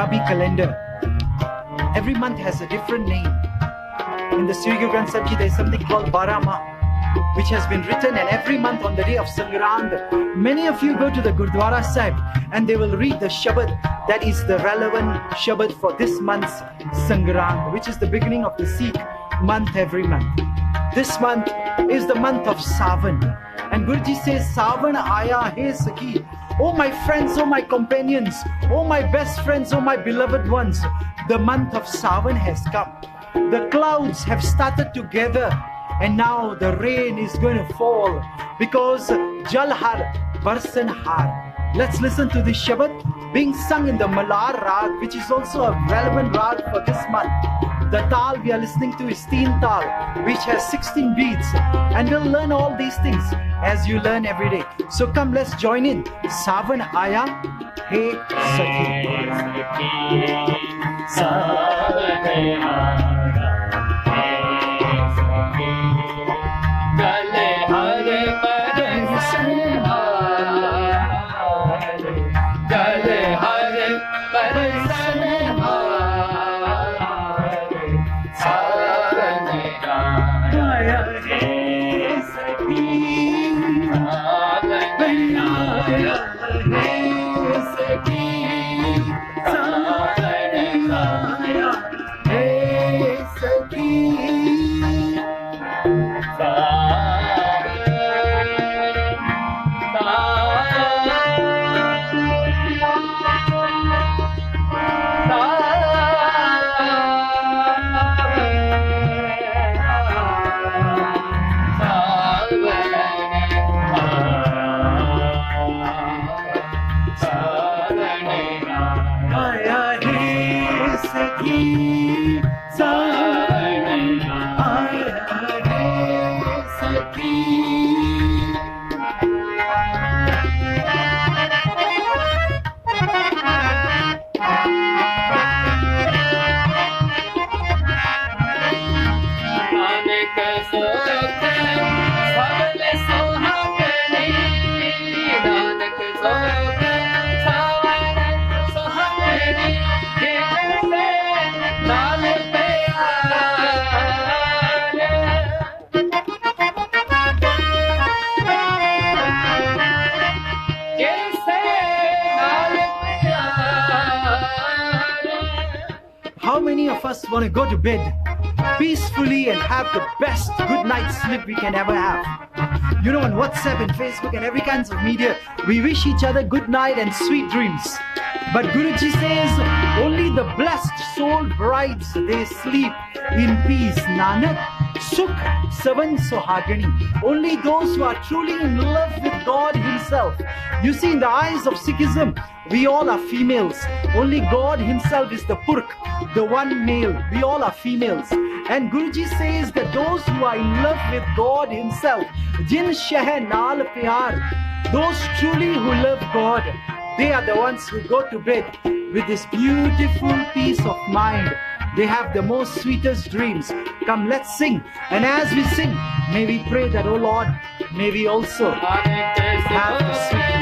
Punjabi calendar. Every month has a different name. In the Sri Guru Granth Sahib Ji, there is something called Barama, which has been written, and every month on the day of Sangrand, many of you go to the Gurdwara Sahib and they will read the Shabad that is the relevant Shabad for this month's Sangrand, which is the beginning of the Sikh month every month. This month is the month of Savan, and Guruji says, Savan Aya He Sakhi. Oh my friends, oh my companions, oh my best friends, oh my beloved ones, the month of Savan has come. The clouds have started to gather, and now the rain is going to fall because Jal Har Barsan Har. Let's listen to this Shabad being sung in the Malar Rag, which is also a relevant Rag for this month. The Tal we are listening to is Teen Tal, which has 16 beats, and we'll learn all these things as you learn every day. So come, let's join in. Savan Aya He Sakhi. Savan Aya How many of us want to go to bed peacefully and have the best good night's sleep we can ever have? You know, on WhatsApp and Facebook and every kinds of media, we wish each other good night and sweet dreams. But Guruji says, only the blessed soul brides, they sleep in peace. Nanak, Sukh Savan Sohagani. Only those who are truly in love with God Himself. You see, in the eyes of Sikhism, we all are females. Only God Himself is the Purkh, the one male. We all are females. And Guruji says that those who are in love with God Himself, Jin Shah Naal Pyar, those truly who love God, they are the ones who go to bed with this beautiful peace of mind. They have the most sweetest dreams. Come, let's sing. And as we sing, may we pray that, oh Lord, may we also have the sweetness.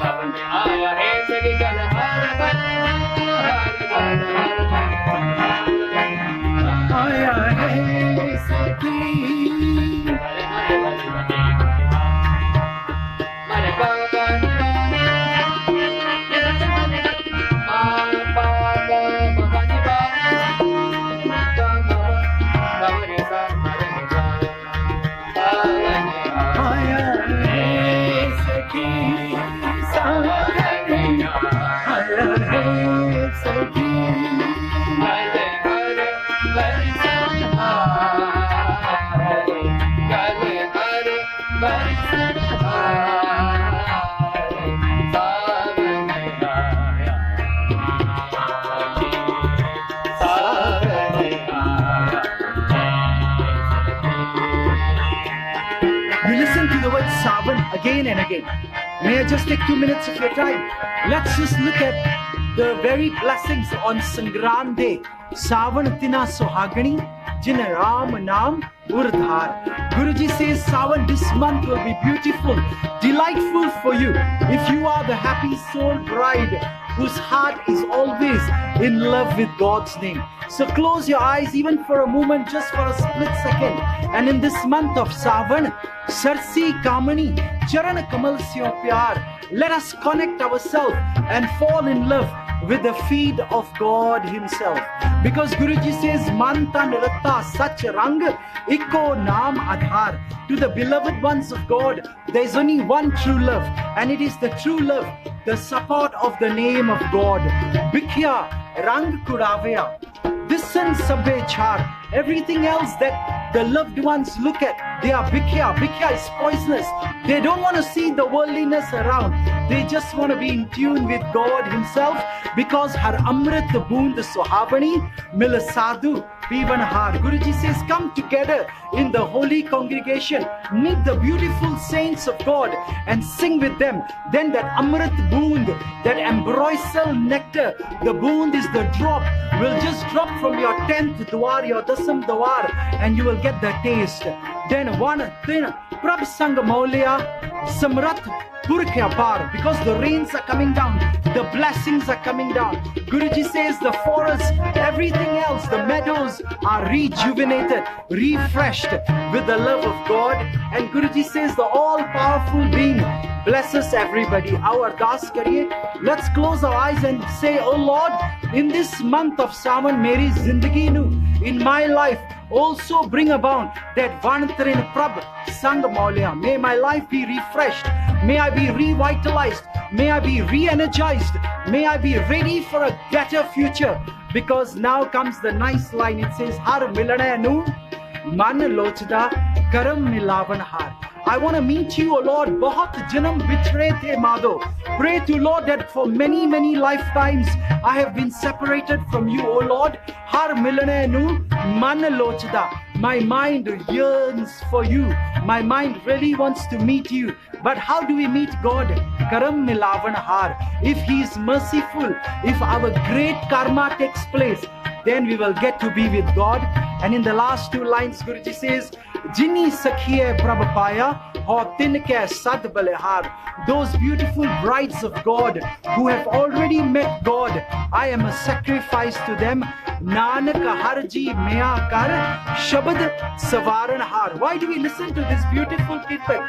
सावन आया है सखी कल हर घर आया है सखी You listen to the word Savan again and again. May I just take 2 minutes of your time? Let's just look at the very blessings on Sangran Day. Savan Tina Sohagani, Jin Ram Naam Urdhar. Guruji says Savan this month will be beautiful, delightful for you. If you are the happy soul bride whose heart is always in love with God's name. So close your eyes even for a moment, just for a split second. And in this month of Savan, Sarsi Kamani, Charan Kamal Syo Pyar, let us connect ourselves and fall in love with the feet of God Himself. Because Guruji says, Mantan Ratta Sach Rang Iko Naam Adhar. To the beloved ones of God, there is only one true love, and it is the true love, the support of the name of God. Bhikhya Rang Kuravaya. Disan Sabbe Char. Everything else that the loved ones look at, they are bhikhya. Bhikhya is poisonous. They don't want to see the worldliness around. They just want to be in tune with God Himself, because Har Amrit Boond Sohavani Mil Sadhu Pivanhar. Guruji says, come together in the holy congregation, meet the beautiful saints of God and sing with them. Then that Amrit Boond, that ambrosial nectar, the boond is the drop, will just drop from your 10th dwar, your dasam dwar, and you will get the taste. Then one thing, Prabh Sang Maulya Samrat Purkhya Par, because the rains are coming down, the blessings are coming down. Guruji says the forests, everything else, the meadows are rejuvenated, refreshed with the love of God. And Guruji says the all-powerful being blesses everybody. Our das kariye. Let's close our eyes and say, oh Lord, in this month of Savan, Meri Zindagi Nu, in my life, also bring about that Vantarin Prabh Sang Maulya. May my life be refreshed. May I be revitalized. May I be re-energized. May I be ready for a better future. Because now comes the nice line. It says, Har milane nu man lochda karam milavan har. I want to meet you, O Lord. Bahut janam bichre the Madho. Pray to Lord that for many, many lifetimes I have been separated from you, O Lord. Har milane nu man lochda. My mind yearns for you. My mind really wants to meet you. But how do we meet God? Karam milavan har. If He is merciful, if our great karma takes place, then we will get to be with God. And in the last two lines, Guruji says, Jini sakhiye prabh paya, ho tinke sad balehar. Those beautiful brides of God who have already met God, I am a sacrifice to them. Nanak harji mea kar shabad savaran har. Why do we listen to this beautiful kirtan?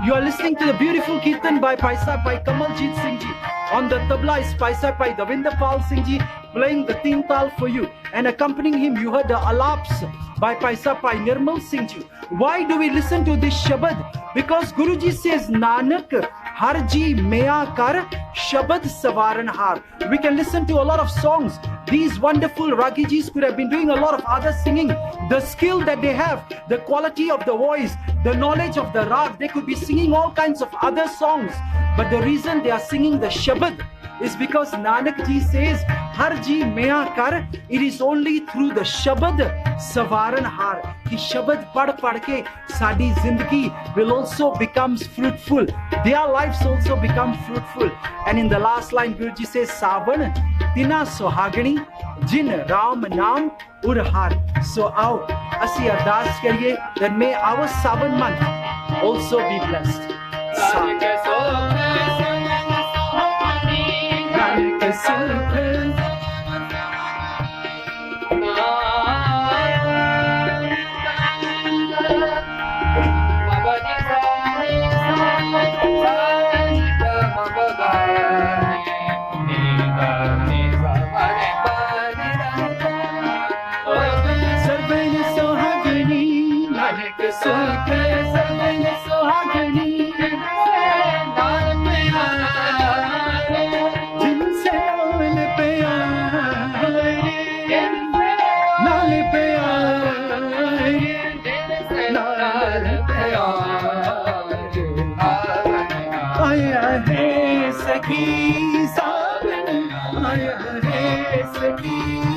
You are listening to the beautiful kirtan by Paisa Pai Kamaljeet Singh Ji. On the tabla is Paisa Pai Davinder Pal Singh Ji playing the teen tal for you. And accompanying him, you heard the alaps by Paisa Pai Nirmal Singh Ji. Why do we listen to this Shabad? Because Guruji says, Nanak harji mea kar shabad savaran har. We can listen to a lot of songs. These wonderful Ragijis could have been doing a lot of other singing. The skill that they have, the quality of the voice, the knowledge of the rag, they could be singing all kinds of other songs. But the reason they are singing the Shabad is because Nanak Ji says, Harji mea kar, it is only through the Shabad Savaran har. Ki Shabad pad ke sadi zindagi will also becomes fruitful. Their lives also become fruitful. And in the last line, Guruji says, Savan tina sohagani jin Ram naam urhar. So aao, asi ardas kariye that may our Savan month also be blessed. Savan. आया है सखी सावन आया है सखी